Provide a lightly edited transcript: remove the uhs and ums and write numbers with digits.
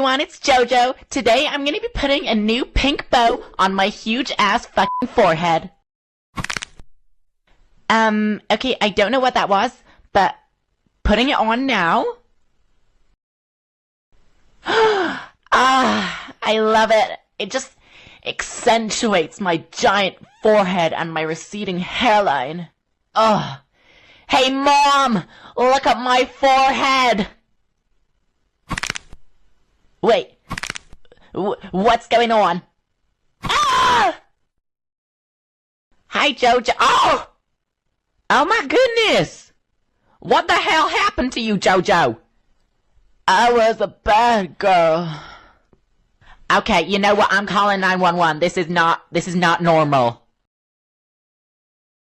everyone, it's JoJo. Today I'm gonna be putting a new pink bow on my huge ass fucking forehead. Okay, I don't know what that was, but putting it on now. I love it. It just accentuates my giant forehead and my receding hairline. Ugh. Hey Mom, look at my forehead. Wait, what's going on? Ah! Hi JoJo. Oh! Oh my goodness! What the hell happened to you, JoJo? I was a bad girl. Okay, you know what? I'm calling 911. This is not normal.